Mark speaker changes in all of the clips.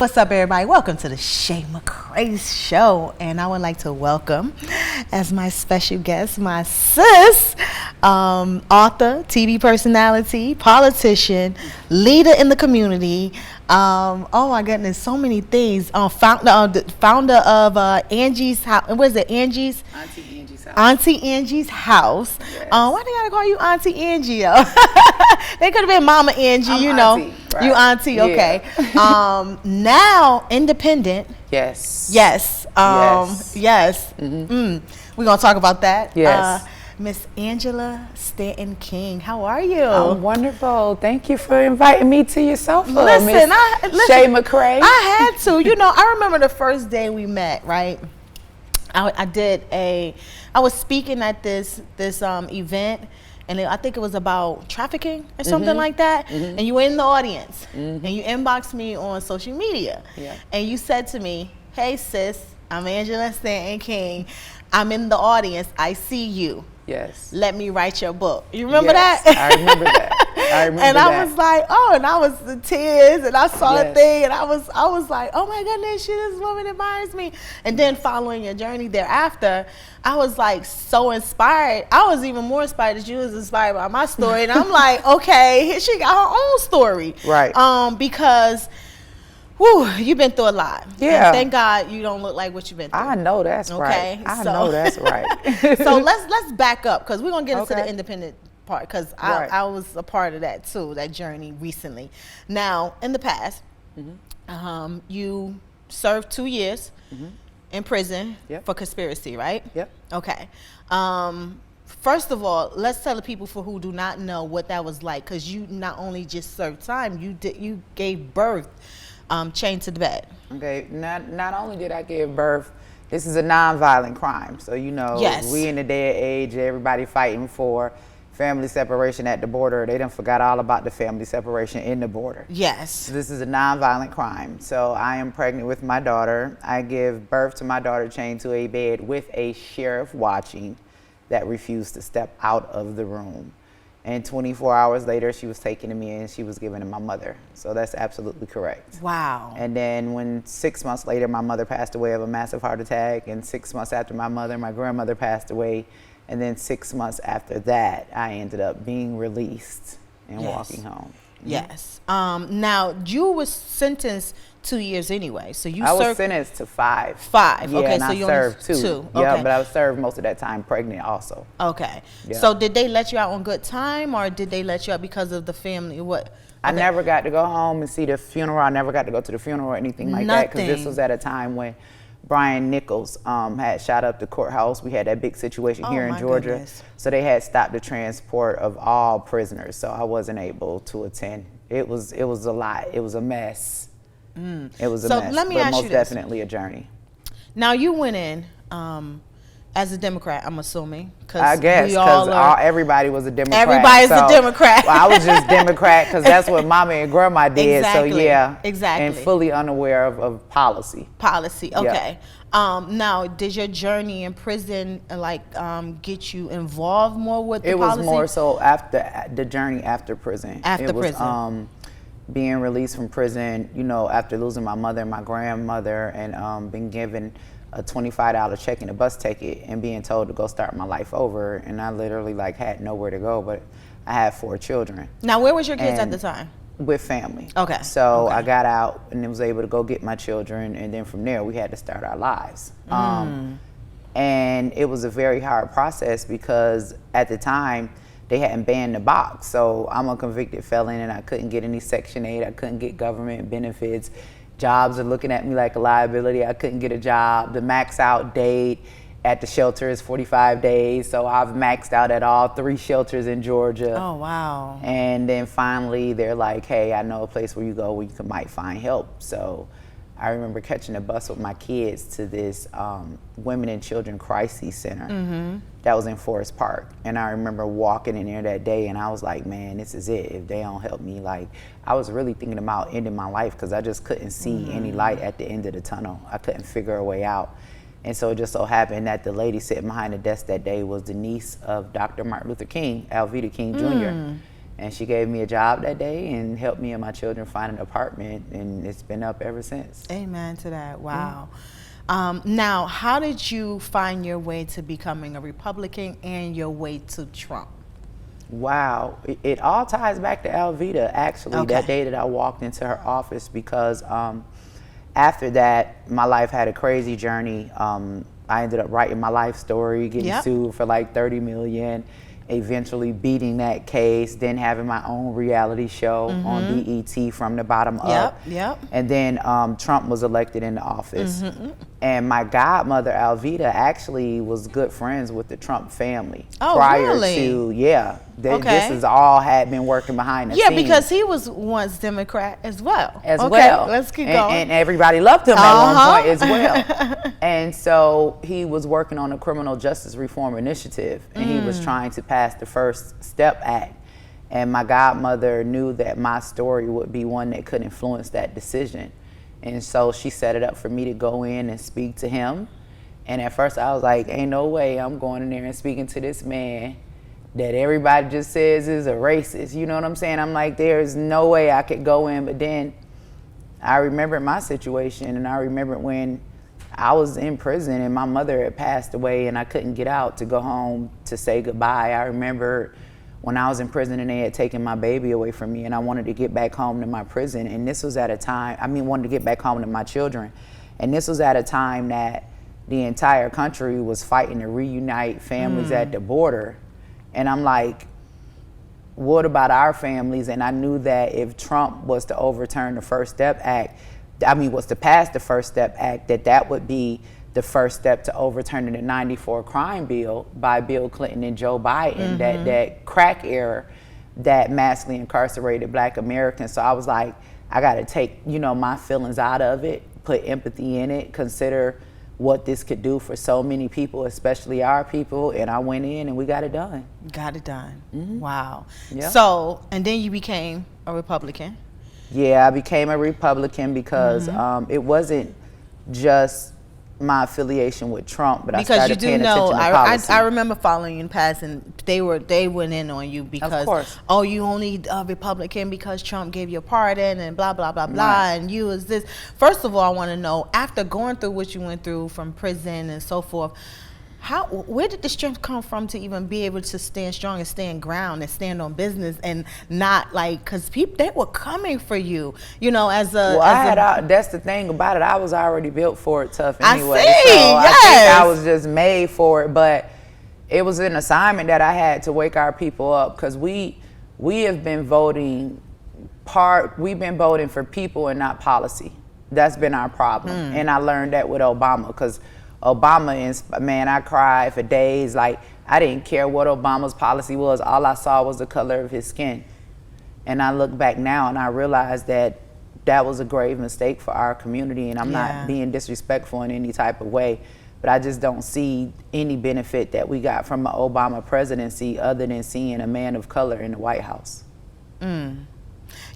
Speaker 1: What's up, everybody? Welcome to the Shay McCray Show, and I would like to welcome as my special guest my sis, author, TV personality, politician, leader in the community. Oh my goodness, so many things. Founder of Angie's House. What is it? Angie's?
Speaker 2: Auntie Angie's House.
Speaker 1: Auntie Angie's House.
Speaker 2: Yes.
Speaker 1: Why they gotta call you Auntie Angie? They could have been Mama Angie,
Speaker 2: I'm
Speaker 1: you know.
Speaker 2: auntie, right.
Speaker 1: You auntie, okay.
Speaker 2: Yeah.
Speaker 1: Now independent.
Speaker 2: Yes.
Speaker 1: Yes. Yes.
Speaker 2: Mm-hmm.
Speaker 1: We're gonna talk about that.
Speaker 2: Yes.
Speaker 1: Miss Angela Stanton King, how are you?
Speaker 2: I'm wonderful. Thank you for inviting me to your sofa.
Speaker 1: Listen,
Speaker 2: Shay McCray.
Speaker 1: I had to. You know, I remember the first day we met, right? I was speaking at this event, and I think it was about trafficking or something like that. And you were in the audience, and you inboxed me on social media, and you said to me, "Hey sis, I'm Angela Stanton King. I'm in the audience. I see you.
Speaker 2: Yes.
Speaker 1: Let me write your book." You remember
Speaker 2: Yes,
Speaker 1: that?
Speaker 2: I remember that. I remember
Speaker 1: and
Speaker 2: that.
Speaker 1: I was like, oh, and I was the tears, and I saw the
Speaker 2: Yes.
Speaker 1: thing, and I was like, oh my goodness, this woman admires me. And then following your journey thereafter, I was like so inspired. I was even more inspired that you was inspired by my story, and I'm like, okay, she got her own story,
Speaker 2: Right?
Speaker 1: Because. Whew, you've been through a lot.
Speaker 2: Yeah.
Speaker 1: And thank God you don't look like what you've been through.
Speaker 2: I know that's right. I know that's right.
Speaker 1: So let's back up, because we're gonna get into
Speaker 2: Okay.
Speaker 1: the independent part, because
Speaker 2: Right.
Speaker 1: I was a part of that too, that journey recently. Now, in the past, you served 2 years in prison for conspiracy, right?
Speaker 2: Yep.
Speaker 1: Okay. First of all, let's tell the people who do not know what that was like, because you not only just served time, you gave birth. Chained to the bed.
Speaker 2: Okay. Not only did I give birth, this is a non-violent crime. So you know, we in the day and age, everybody fighting for family separation at the border. They done forgot all about the family separation in the border.
Speaker 1: Yes.
Speaker 2: So this is a non-violent crime. So I am pregnant with my daughter. I give birth to my daughter chained to a bed with a sheriff watching that refused to step out of the room. And 24 hours later, she was taken to me and she was given to my mother. So that's absolutely correct.
Speaker 1: Wow.
Speaker 2: And then when 6 months later, my mother passed away of a massive heart attack. And 6 months after my mother, my grandmother passed away. And then 6 months after that, I ended up being released and walking home.
Speaker 1: Yes. Now, you were sentenced 2 years anyway. So you
Speaker 2: I
Speaker 1: served.
Speaker 2: was sentenced to 5.
Speaker 1: 5.
Speaker 2: Yeah,
Speaker 1: Okay,
Speaker 2: and
Speaker 1: so
Speaker 2: I
Speaker 1: you
Speaker 2: served
Speaker 1: only
Speaker 2: 2.
Speaker 1: Okay.
Speaker 2: Yeah, but I was served most of that time pregnant also.
Speaker 1: Okay.
Speaker 2: Yeah.
Speaker 1: So did they let you out on good time, or did they let you out because of the family? What? Okay.
Speaker 2: I never got to go home and see the funeral. I never got to go to the funeral or anything like that, because this was at a time when Brian Nichols had shot up the courthouse. We had that big situation here in Georgia.
Speaker 1: Goodness.
Speaker 2: So they had stopped the transport of all prisoners. So I wasn't able to attend. It was a lot. It was a mess. It was a mess.
Speaker 1: Let me
Speaker 2: but
Speaker 1: ask
Speaker 2: most
Speaker 1: you this.
Speaker 2: definitely a journey.
Speaker 1: Now, you went in as a Democrat, I'm assuming.
Speaker 2: I guess, because everybody was a Democrat.
Speaker 1: Everybody's a Democrat.
Speaker 2: Well, I was just Democrat because that's what Mama and Grandma did.
Speaker 1: Exactly.
Speaker 2: So yeah,
Speaker 1: Exactly.
Speaker 2: and fully unaware of policy.
Speaker 1: Policy, okay. Now, did your journey in prison get you involved more with the policy?
Speaker 2: It was more so after the journey after prison.
Speaker 1: After prison.
Speaker 2: Being released from prison, you know, after losing my mother and my grandmother, and being given a $25 check and a bus ticket, and being told to go start my life over, and I literally had nowhere to go, but I had 4 children.
Speaker 1: Now, where was your kids at the time?
Speaker 2: With family.
Speaker 1: Okay.
Speaker 2: So I got out and was able to go get my children, and then from there we had to start our lives. And it was a very hard process because at the time they hadn't banned the box. So I'm a convicted felon and I couldn't get any Section 8, I couldn't get government benefits. Jobs are looking at me like a liability. I couldn't get a job. The max out date at the shelter is 45 days. So I've maxed out at all 3 shelters in Georgia.
Speaker 1: Oh, wow.
Speaker 2: And then finally they're like, hey, I know a place where you go where you might find help. So I remember catching a bus with my kids to this Women and Children Crisis Center that was in Forest Park. And I remember walking in there that day and I was like, man, this is it. If they don't help me, I was really thinking about ending my life because I just couldn't see any light at the end of the tunnel. I couldn't figure a way out. And so it just so happened that the lady sitting behind the desk that day was the niece of Dr. Martin Luther King, Alveda King Jr. And she gave me a job that day and helped me and my children find an apartment, and it's been up ever since.
Speaker 1: Amen to that. Wow. Now, how did you find your way to becoming a Republican and your way to Trump?
Speaker 2: Wow. It all ties back to Alveda, actually, that day that I walked into her office, because after that, my life had a crazy journey. I ended up writing my life story, getting sued for like $30 million, eventually beating that case, then having my own reality show on BET from the bottom up. And then Trump was elected into office. And my godmother, Alveda, actually was good friends with the Trump family prior to, this is all had been working behind the scenes.
Speaker 1: Because he was once Democrat as well. Let's keep going.
Speaker 2: And everybody loved him at one point as well. And so he was working on a criminal justice reform initiative, and he was trying to pass the First Step Act. And my godmother knew that my story would be one that could influence that decision. And so she set it up for me to go in and speak to him. And at first I was like, ain't no way I'm going in there and speaking to this man that everybody just says is a racist. You know what I'm saying? I'm like, there's no way I could go in. But then I remembered my situation, and I remembered when I was in prison and my mother had passed away and I couldn't get out to go home to say goodbye. I remember when I was in prison and they had taken my baby away from me, and I wanted to get back home to my prison. And this was at a time, wanted to get back home to my children. And this was at a time that the entire country was fighting to reunite families at the border. And I'm like, what about our families? And I knew that if Trump was to overturn the First Step Act, was to pass the First Step Act, that would be the first step to overturning the '94 crime bill by Bill Clinton and Joe Biden, that crack era that massively incarcerated Black Americans. So I was like, I got to take, my feelings out of it, put empathy in it, consider what this could do for so many people, especially our people. And I went in and we got it done.
Speaker 1: Got it done. Wow. So, and then you became a Republican.
Speaker 2: Yeah, I became a Republican because it wasn't just my affiliation with Trump, but
Speaker 1: because
Speaker 2: I started paying attention to policy.
Speaker 1: I remember following you in passing. They went in on you because you only a Republican because Trump gave you a pardon and blah blah blah blah, and you was this. First of all, I want to know, after going through what you went through from prison and so forth, where did the strength come from to even be able to stand strong and stand ground and stand on business and not because people, they were coming for you, as a.
Speaker 2: Well, that's the thing about it. I was already built for it tough anyway.
Speaker 1: I see,
Speaker 2: so I think I was just made for it. But it was an assignment that I had to wake our people up, because we have been voting we've been voting for people and not policy. That's been our problem. And I learned that with Obama, because Obama, man, I cried for days. Like, I didn't care what Obama's policy was. All I saw was the color of his skin. And I look back now and I realize that that was a grave mistake for our community. And I'm not being disrespectful in any type of way, but I just don't see any benefit that we got from an Obama presidency other than seeing a man of color in the White House.
Speaker 1: I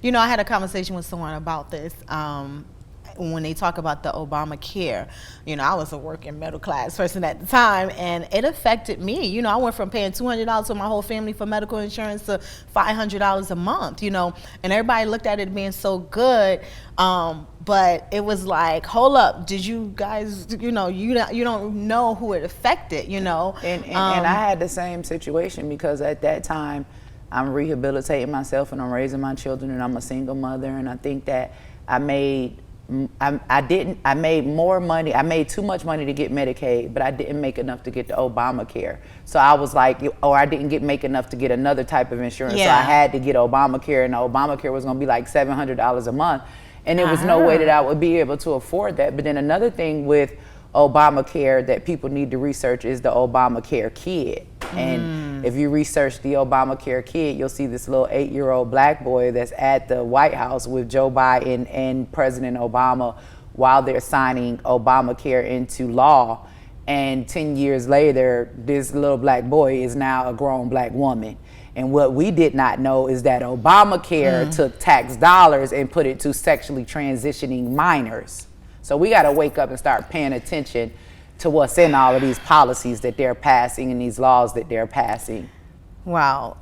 Speaker 1: had a conversation with someone about this. When they talk about the Obamacare, I was a working middle class person at the time, and it affected me. I went from paying $200 for my whole family for medical insurance to $500 a month, and everybody looked at it being so good. But it was like, hold up, did you guys, you don't know who it affected, And
Speaker 2: I had the same situation, because at that time I'm rehabilitating myself and I'm raising my children and I'm a single mother, and I think that I made more money. I made too much money to get Medicaid, but I didn't make enough to get the Obamacare. So I was like, I didn't make enough to get another type of insurance. So I had to get Obamacare, and the Obamacare was going to be like $700 a month. And there was no way that I would be able to afford that. But then another thing with Obamacare that people need to research is the Obamacare kid. And if you research the Obamacare kid, you'll see this little 8-year-old Black boy that's at the White House with Joe Biden and President Obama while they're signing Obamacare into law. And 10 years later, this little Black boy is now a grown Black woman. And what we did not know is that Obamacare took tax dollars and put it to sexually transitioning minors. So we got to wake up and start paying attention to what's in all of these policies that they're passing and these laws that they're passing.
Speaker 1: Wow.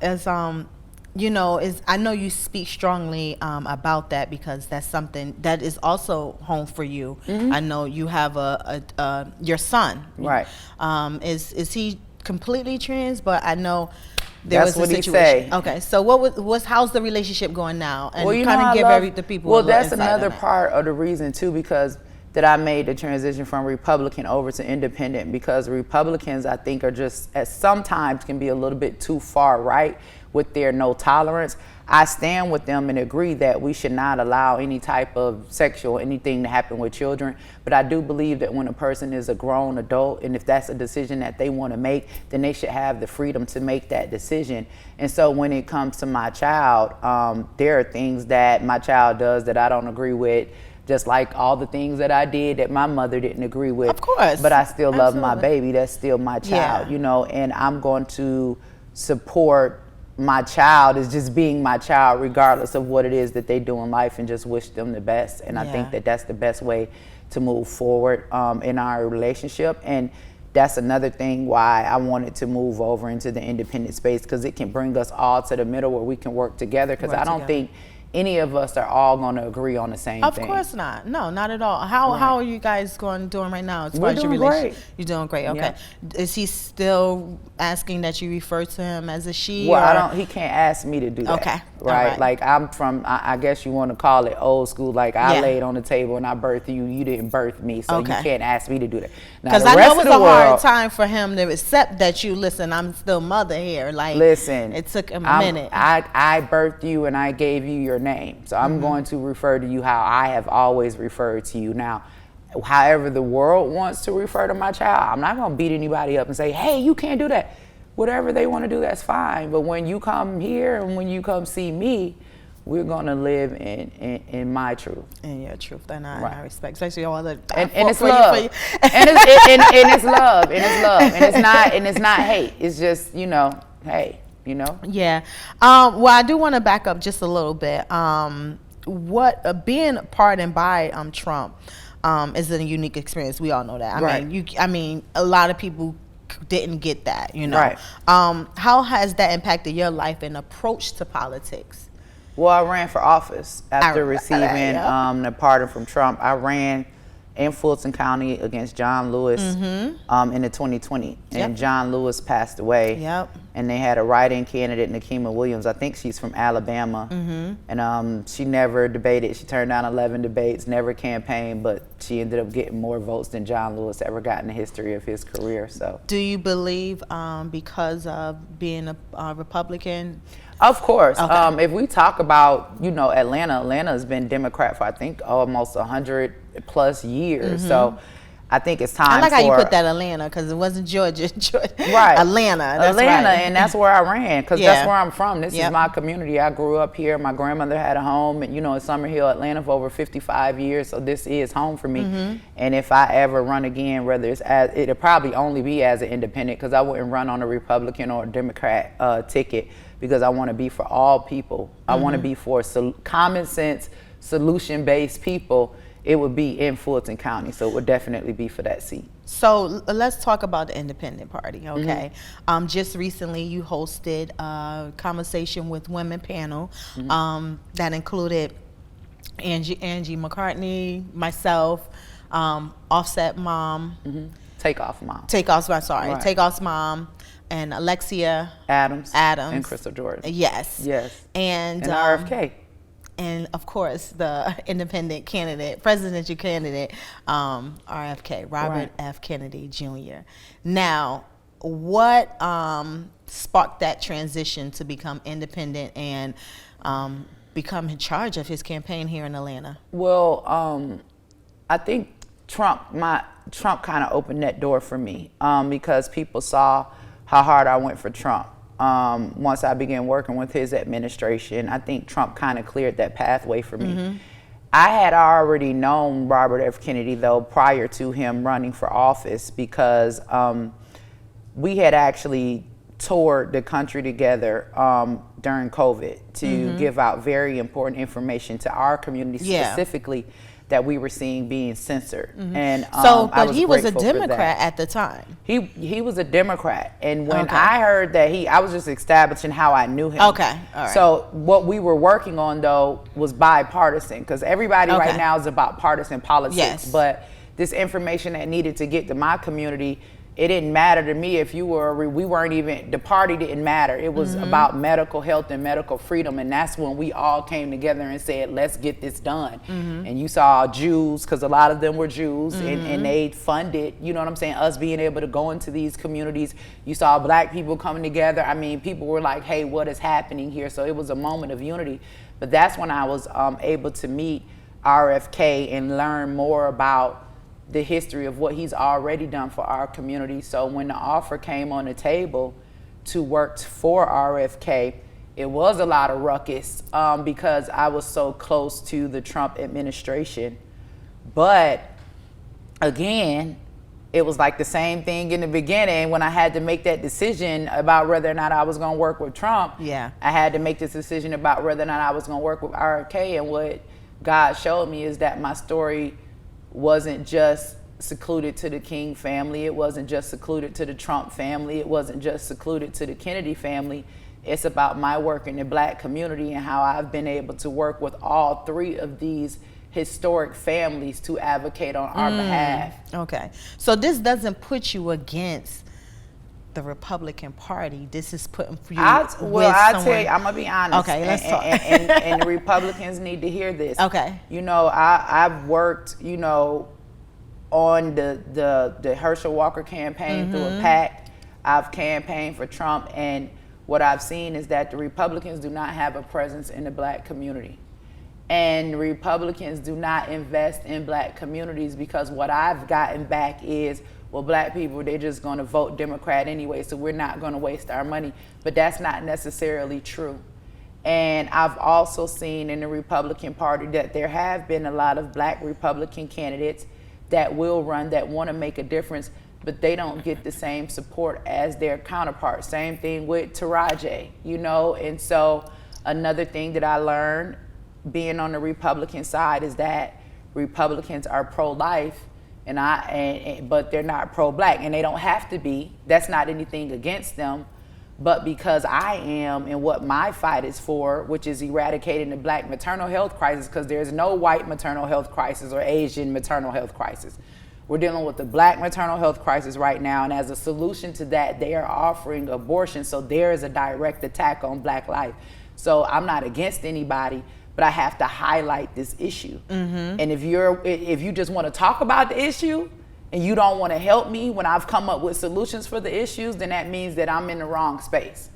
Speaker 1: you know, I know you speak strongly about that because that's something that is also home for you. I know you have your son.
Speaker 2: Right.
Speaker 1: Is he completely trans? But I know there
Speaker 2: That's
Speaker 1: was a
Speaker 2: what
Speaker 1: situation.
Speaker 2: he say.
Speaker 1: Okay, so how's the relationship going now? And
Speaker 2: Well, you
Speaker 1: kind
Speaker 2: know,
Speaker 1: of give the people.
Speaker 2: Well,
Speaker 1: a little
Speaker 2: that's
Speaker 1: insight
Speaker 2: another
Speaker 1: on that.
Speaker 2: part of the reason too, because that I made the transition from Republican over to Independent, because Republicans, I think, are just sometimes can be a little bit too far right with their no tolerance. I stand with them and agree that we should not allow any type of sexual anything to happen with children. But I do believe that when a person is a grown adult, and if that's a decision that they want to make, then they should have the freedom to make that decision. And so when it comes to my child, there are things that my child does that I don't agree with, just like all the things that I did that my mother didn't agree with.
Speaker 1: Of course.
Speaker 2: But I still love
Speaker 1: Absolutely.
Speaker 2: my baby. That's still my child, you know, and I'm going to support my child as just being my child, regardless of what it is that they do in life, and just wish them the best. And I think that that's the best way to move forward in our relationship. And that's another thing why I wanted to move over into the independent space, because it can bring us all to the middle where we can work together, because I don't think any of us are all going to agree on the same thing.
Speaker 1: Of course not. No, not at all. How are you guys doing right now as far as your
Speaker 2: doing
Speaker 1: relationship?
Speaker 2: great.
Speaker 1: You're doing great. Okay.
Speaker 2: Yeah.
Speaker 1: Is he still asking that you refer to him as a she?
Speaker 2: Well, he can't ask me to do that.
Speaker 1: Okay.
Speaker 2: Right?
Speaker 1: Right.
Speaker 2: Like, I'm from, I guess you want to call it old school. Like, I laid on the table and I birthed you. You didn't birth me, so you can't ask me to do that.
Speaker 1: Because I know it was a hard time for him to accept that listen, I'm still mother here. Like,
Speaker 2: listen,
Speaker 1: it took him a minute.
Speaker 2: I birthed you and I gave you your name. So I'm going to refer to you how I have always referred to you. Now, however the world wants to refer to my child, I'm not going to beat anybody up and say, hey, you can't do that. Whatever they want to do, that's fine. But when you come here and when you come see me, we're going to live in my truth.
Speaker 1: In your truth. And I respect, especially all the
Speaker 2: and it's love. And it's love. And it's love. And it's not hate. It's just, you know, hey, you know?
Speaker 1: Yeah. Well, I do want to back up just a little bit. Being pardoned by Trump is a unique experience. We all know that. I mean, a lot of people didn't get that, you know.
Speaker 2: Right.
Speaker 1: How has that impacted your life and approach to politics?
Speaker 2: Well, I ran for office after receiving the pardon from Trump. I ran in Fulton County against John Lewis in the 2020. And John Lewis passed away. And they had a write-in candidate, Nikema Williams. I think she's from Alabama. And she never debated. She turned down 11 debates, never campaigned, but she ended up getting more votes than John Lewis ever got in the history of his career. So,
Speaker 1: do you believe because of being a Republican?
Speaker 2: Of course. Okay. If we talk about, you know, Atlanta has been Democrat for, I think, almost 100 plus years. So I think it's time.
Speaker 1: I like how you put that Atlanta, because it wasn't Georgia.
Speaker 2: Right.
Speaker 1: Atlanta. That's
Speaker 2: Atlanta,
Speaker 1: right.
Speaker 2: and that's where I ran, because that's where I'm from. This is my community. I grew up here. My grandmother had a home, and, you know, in Summer Hill, Atlanta, for over 55 years. So this is home for me. And if I ever run again, whether it's it'll probably only be as an independent, because I wouldn't run on a Republican or a Democrat ticket, because I want to be for all people. I want to be for common sense, solution-based people. It would be in Fulton County, so it would definitely be for that seat.
Speaker 1: So let's talk about the independent party, okay? Just recently you hosted a conversation with women panel that included Angie McCartney, myself, Offset Mom.
Speaker 2: Takeoff's mom.
Speaker 1: Takeoff's mom, sorry. Right. Takeoff's mom. And Alexia
Speaker 2: Adams.
Speaker 1: And
Speaker 2: Crystal Jordan.
Speaker 1: Yes.
Speaker 2: And RFK.
Speaker 1: And of course, the independent candidate, presidential candidate, RFK, Robert F. Kennedy Jr. Now, what sparked that transition to become independent and become in charge of his campaign here in Atlanta? Well,
Speaker 2: I think Trump kind of opened that door for me, because people saw how hard I went for Trump. Once I began working with his administration, I think Trump kind of cleared that pathway for me. I had already known Robert F. Kennedy, though, prior to him running for office, because we had actually toured the country together during COVID to give out very important information to our community, specifically that we were seeing being censored. And
Speaker 1: but he was a Democrat at the time.
Speaker 2: He was a Democrat, and when I heard that I was just establishing how I knew him.
Speaker 1: Okay, all right.
Speaker 2: So what we were working on though was bipartisan, because everybody right now is about partisan politics.
Speaker 1: Yes.
Speaker 2: But this information that needed to get to my community, it didn't matter to me if you were, we weren't even, the party didn't matter. It was about medical health and medical freedom. And that's when we all came together and said, let's get this done. And you saw Jews, because a lot of them were Jews, and they funded, you know what I'm saying, us being able to go into these communities. You saw Black people coming together. I mean, people were like, hey, what is happening here? So it was a moment of unity. But that's when I was able to meet RFK and learn more about the history of what he's already done for our community. So when the offer came on the table to work for RFK, it was a lot of ruckus because I was so close to the Trump administration. But again, it was like the same thing in the beginning when I had to make that decision about whether or not I was gonna work with Trump.
Speaker 1: Yeah.
Speaker 2: I had to make this decision about whether or not I was gonna work with RFK, and what God showed me is that my story wasn't just secluded to the King family. It wasn't just secluded to the Trump family. It wasn't just secluded to the Kennedy family. It's about my work in the Black community and how I've been able to work with all three of these historic families to advocate on our behalf.
Speaker 1: Okay. So this doesn't put you against the Republican Party. This is putting you
Speaker 2: I'll tell you, I'm gonna be honest.
Speaker 1: Okay, let's talk.
Speaker 2: And the Republicans need to hear this.
Speaker 1: Okay.
Speaker 2: You know, I've worked, you know, on the Herschel Walker campaign through a PAC. I've campaigned for Trump, and what I've seen is that the Republicans do not have a presence in the Black community. And Republicans do not invest in Black communities, because what I've gotten back is, well, Black people, they're just going to vote Democrat anyway, so we're not going to waste our money. But that's not necessarily true. And I've also seen in the Republican Party that there have been a lot of Black Republican candidates that will run, that want to make a difference, but they don't get the same support as their counterparts. Same thing with Taraji, you know? And so another thing that I learned being on the Republican side is that Republicans are pro-life, but they're not pro-Black, and they don't have to be. That's not anything against them, but because I am, and what my fight is for, which is eradicating the Black maternal health crisis, because there's no white maternal health crisis or Asian maternal health crisis. We're dealing with the Black maternal health crisis right now, and as a solution to that, they are offering abortion, so there is a direct attack on Black life. So I'm not against anybody, but I have to highlight this issue. And if you just want to talk about the issue and you don't want to help me when I've come up with solutions for the issues, then that means that I'm in the wrong space.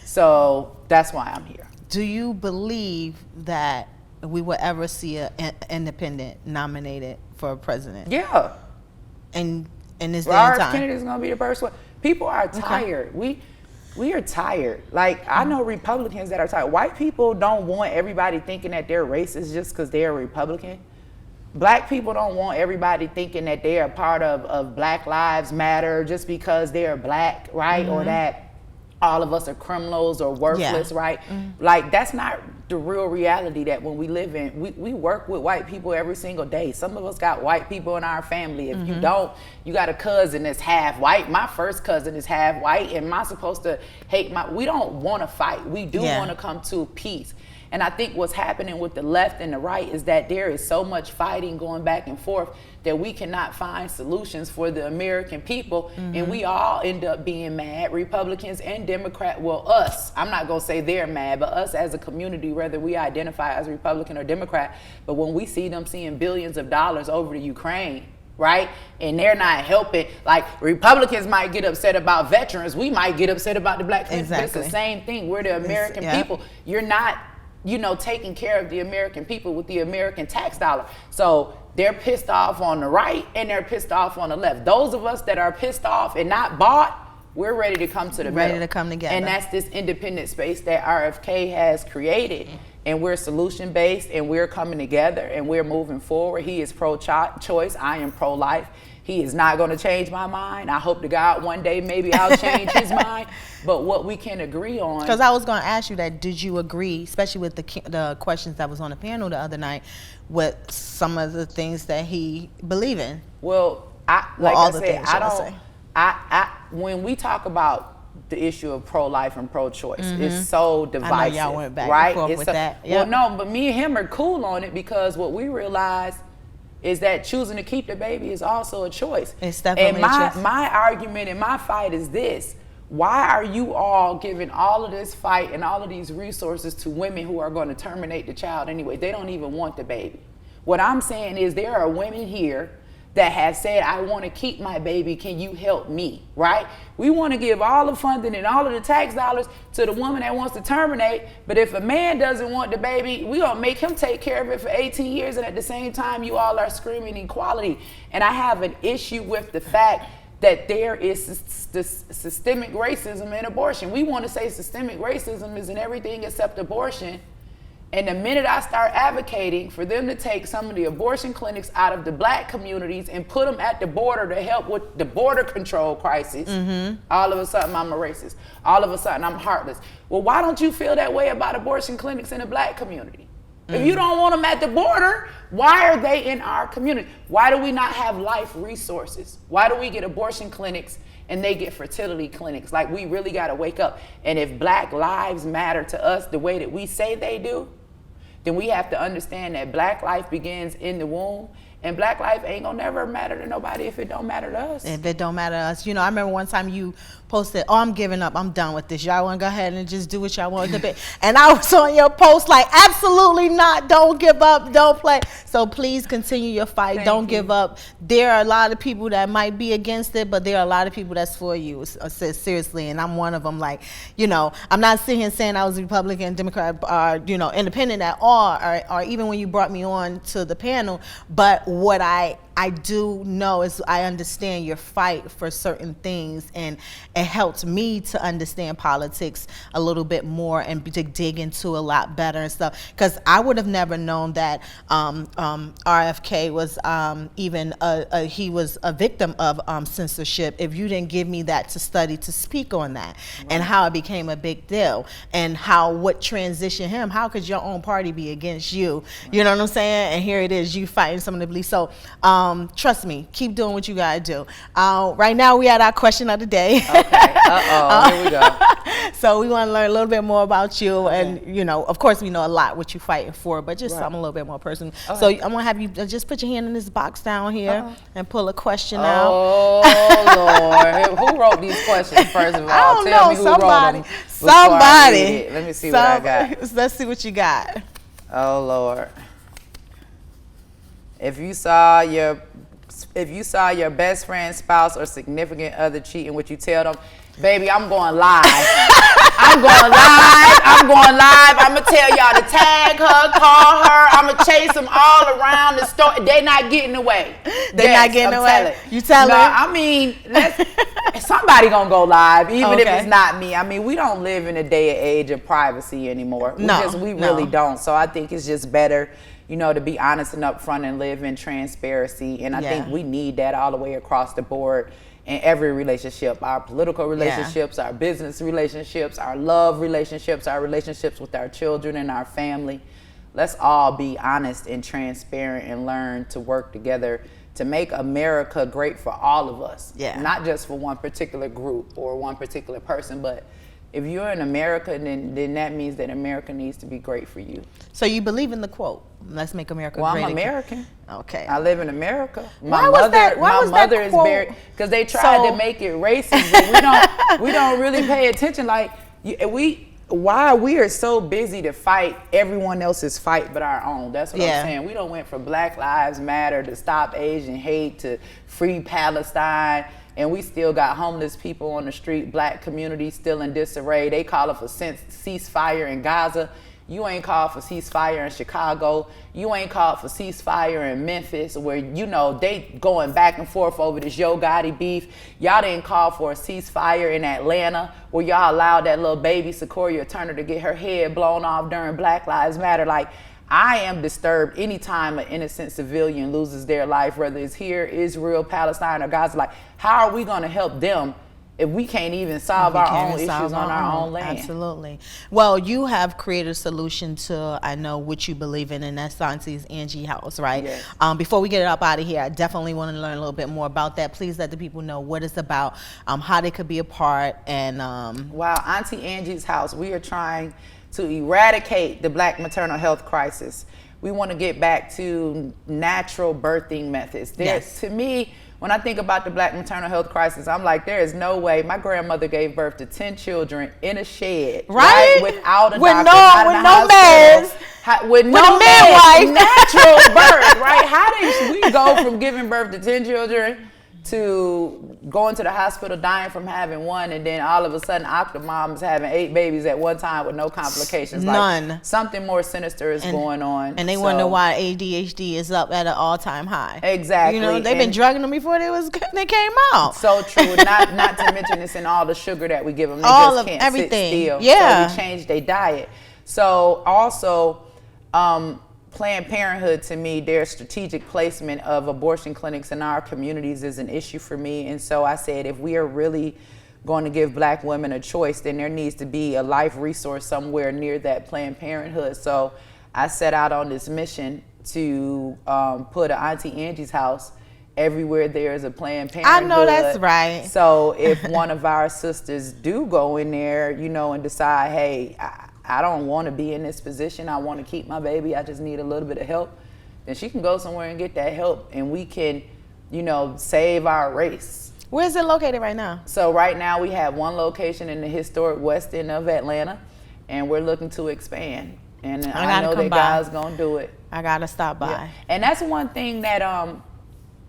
Speaker 2: So that's why I'm here.
Speaker 1: Do you believe that we will ever see an independent nominated for president?
Speaker 2: Yeah.
Speaker 1: And this day and time?
Speaker 2: Kennedy's going to be the first one. People are tired. We are tired. Like, I know Republicans that are tired. White people don't want everybody thinking that they're racist just because they're a Republican. Black people don't want everybody thinking that they're a part of Black Lives Matter just because they're Black, right? Or that all of us are criminals or worthless, right? Like, that's not the real reality that when we live in. We work with white people every single day. Some of us got white people in our family. If you don't, you got a cousin that's half white. My first cousin is half white, and am I supposed to hate we don't want to fight. We do want to come to peace. And I think what's happening with the left and the right is that there is so much fighting going back and forth that we cannot find solutions for the American people. And we all end up being mad, Republicans and Democrat. Well, us, I'm not gonna say they're mad, but us as a community, whether we identify as Republican or Democrat, but when we see them seeing billions of dollars over to Ukraine, right? And they're not helping. Like, Republicans might get upset about veterans. We might get upset about the Black community.
Speaker 1: Exactly.
Speaker 2: It's the same thing. We're the American people. You're not, taking care of the American people with the American tax dollar. So they're pissed off on the right and they're pissed off on the left. Those of us that are pissed off and not bought, we're ready to come to the middle.
Speaker 1: Ready to come together.
Speaker 2: And that's this independent space that RFK has created. And we're solution-based, and we're coming together, and we're moving forward. He is pro-choice. I am pro-life. He is not going to change my mind. I hope to God one day maybe I'll change his mind. But what we can agree on.
Speaker 1: Because I was going to ask you that, did you agree, especially with the questions that was on the panel the other night, with some of the things that he believe in?
Speaker 2: Well, when we talk about the issue of pro-life and pro-choice, it's so divisive.
Speaker 1: I know y'all went back
Speaker 2: right?
Speaker 1: and forth with that.
Speaker 2: Yep. Well, no, but me and him are cool on it, because what we realize is that choosing to keep the baby is also a choice.
Speaker 1: It's definitely
Speaker 2: and
Speaker 1: a choice.
Speaker 2: my argument and my fight is this: why are you all giving all of this fight and all of these resources to women who are going to terminate the child anyway? They don't even want the baby. What I'm saying is there are women here that have said, I want to keep my baby, can you help me, right? We want to give all the funding and all of the tax dollars to the woman that wants to terminate, but if a man doesn't want the baby, we gonna make him take care of it for 18 years, and at the same time, you all are screaming equality. And I have an issue with the fact that there is this systemic racism in abortion. We want to say systemic racism is in everything except abortion. And the minute I start advocating for them to take some of the abortion clinics out of the black communities and put them at the border to help with the border control crisis, all of a sudden I'm a racist. All of a sudden I'm heartless. Well, why don't you feel that way about abortion clinics in the black community? If you don't want them at the border, why are they in our community? Why do we not have life resources? Why do we get abortion clinics and they get fertility clinics? Like, we really got to wake up. And if black lives matter to us the way that we say they do, then we have to understand that black life begins in the womb, and black life ain't gonna never matter to nobody if it don't matter to us.
Speaker 1: If it don't matter to us. You know, I remember one time you posted, oh, I'm giving up, I'm done with this. Y'all wanna go ahead and just do what y'all want to be. And I was on your post like, absolutely not, don't give up, don't play. So please continue your fight, don't give up. There are a lot of people that might be against it, but there are a lot of people that's for you, seriously, and I'm one of them. Like, you know, I'm not sitting here saying I was Republican, Democrat, you know, independent at all, or even when you brought me on to the panel, but what I do know is I understand your fight for certain things, and it helped me to understand politics a little bit more and to dig into a lot better and stuff. Because I would have never known that RFK was he was a victim of censorship if you didn't give me that to study, to speak on that, and how it became a big deal, and what transitioned him. How could your own party be against you? You know what I'm saying? And here it is, you fighting some of the beliefs. So trust me, keep doing what you gotta do. Right now we at our question of the day.
Speaker 2: Okay. Here we go.
Speaker 1: So we want to learn a little bit more about you, and you know, of course, we know a lot what you're fighting for, but just something a little bit more personal. Okay. So I'm gonna have you just put your hand in this box down here and pull a question out.
Speaker 2: Oh Lord, who wrote these questions? First of all,
Speaker 1: I don't
Speaker 2: tell
Speaker 1: know.
Speaker 2: me who
Speaker 1: Somebody.
Speaker 2: wrote them. Somebody. Let me see what I got.
Speaker 1: Let's see what you got.
Speaker 2: Oh Lord. If you saw your best friend, spouse, or significant other cheating, would you tell them, baby, I'm going live. I'm going live. I'm going to tell y'all to tag her, call her. I'm going to chase them all around the store. They're not getting away.
Speaker 1: They're not getting away. You tell her?
Speaker 2: I mean, somebody going to go live, even if it's not me. I mean, we don't live in a day and age of privacy anymore. We really don't. So I think it's just better, you know, to be honest and upfront and live in transparency. And I think we need that all the way across the board in every relationship, our political relationships, our business relationships, our love relationships, our relationships with our children and our family. Let's all be honest and transparent and learn to work together to make America great for all of us. Yeah. Not just for one particular group or one particular person, but if you're in America, then that means that America needs to be great for you.
Speaker 1: So you believe in the quote, let's make America great.
Speaker 2: Well, I'm American.
Speaker 1: Okay.
Speaker 2: I live in America.
Speaker 1: My mother
Speaker 2: is very, because they tried to make it racist, but we don't really pay attention. Like, why we are so busy to fight everyone else's fight but our own. That's what I'm saying. We don't went from Black Lives Matter to Stop Asian Hate to Free Palestine. And we still got homeless people on the street, black community still in disarray. They calling for ceasefire in Gaza. You ain't called for ceasefire in Chicago. You ain't called for ceasefire in Memphis, where, you know, they going back and forth over this Yo Gotti beef. Y'all didn't call for a ceasefire in Atlanta, where y'all allowed that little baby Sequoia Turner to get her head blown off during Black Lives Matter. Like, I am disturbed anytime an innocent civilian loses their life, whether it's here, Israel, Palestine, or Gaza. Like, how are we going to help them if we can't even solve our own issues on our own land?
Speaker 1: Absolutely. Well, you have created a solution to, I know, what you believe in, and that's Auntie's Angie House, right?
Speaker 2: Yes.
Speaker 1: Before we get it up out of here, I definitely want to learn a little bit more about that. Please let the people know what it's about, how they could be a part, and
Speaker 2: Wow, Auntie Angie's House, we are trying to eradicate the Black maternal health crisis. We want to get back to natural birthing methods.
Speaker 1: Yes.
Speaker 2: To me, when I think about the Black maternal health crisis, I'm like, there is no way. My grandmother gave birth to 10 children in a shed,
Speaker 1: right?
Speaker 2: Without a
Speaker 1: with
Speaker 2: doctor,
Speaker 1: with no meds,
Speaker 2: with no midwife, natural birth, right? How did we go from giving birth to 10 children to going to the hospital dying from having one, and then all of a sudden Octomom is having 8 babies at one time with no complications?
Speaker 1: None.
Speaker 2: Like, something more sinister is going on.
Speaker 1: And they wonder why ADHD is up at an all-time high.
Speaker 2: Exactly.
Speaker 1: You know, they've been drugging them before they came out.
Speaker 2: So true. Not to mention it's in all the sugar that we give them. They
Speaker 1: all
Speaker 2: just
Speaker 1: of
Speaker 2: can't
Speaker 1: everything.
Speaker 2: Sit still.
Speaker 1: Yeah.
Speaker 2: So we changed their diet. So also, Planned Parenthood, to me, their strategic placement of abortion clinics in our communities is an issue for me. And so I said, if we are really going to give Black women a choice, then there needs to be a life resource somewhere near that Planned Parenthood. So I set out on this mission to put an Auntie Angie's House everywhere there is a Planned Parenthood.
Speaker 1: I know that's right.
Speaker 2: So if one of our sisters do go in there, you know, and decide, hey, I don't want to be in this position, I want to keep my baby, I just need a little bit of help, then she can go somewhere and get that help, and we can, you know, save our race.
Speaker 1: Where is it located right now?
Speaker 2: So right now we have one location in the historic west end of Atlanta, and we're looking to expand. And I know that God's gonna do it.
Speaker 1: I gotta stop by.
Speaker 2: Yeah. And that's one thing that,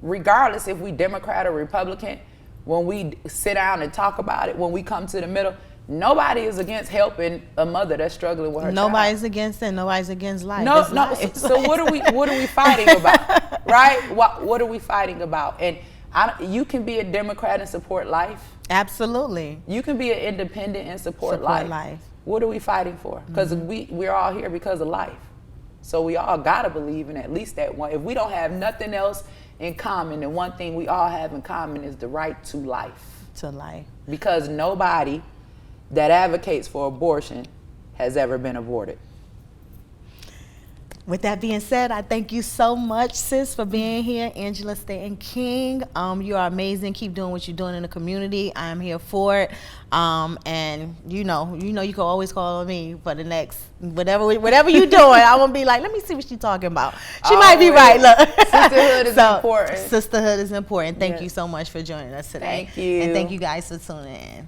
Speaker 2: regardless if we Democrat or Republican, when we sit down and talk about it, when we come to the middle, nobody is against helping a mother that's struggling with her
Speaker 1: Nobody's
Speaker 2: child.
Speaker 1: against it. Nobody's against life.
Speaker 2: No. So what are we fighting about, right? What are we fighting about? And you can be a Democrat and support life.
Speaker 1: Absolutely.
Speaker 2: You can be an independent and support life. What are we fighting for? Because we're all here because of life. So we all gotta believe in at least that one. If we don't have nothing else in common, then one thing we all have in common is the right to life.
Speaker 1: To life.
Speaker 2: Because nobody that advocates for abortion has ever been aborted.
Speaker 1: With that being said, I thank you so much, sis, for being here. Angela Stanton King, you are amazing. Keep doing what you're doing in the community. I am here for it. And you know, you can always call on me for the next whatever you're doing. I won't be like, let me see what she's talking about. She might be right. Look,
Speaker 2: sisterhood is important.
Speaker 1: Sisterhood is important. Thank you so much for joining us today.
Speaker 2: Thank you,
Speaker 1: and thank you guys for tuning in.